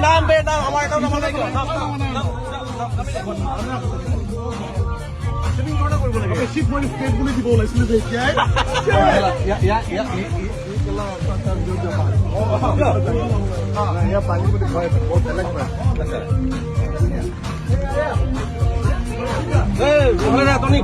নাম বে নাম আমার এটাও নাম নাই শিপ মানে স্টেট বলে দিব লাইসেন্স দেখি পানি বলে ভয় বহুত লাগবে এই ওরে না টনি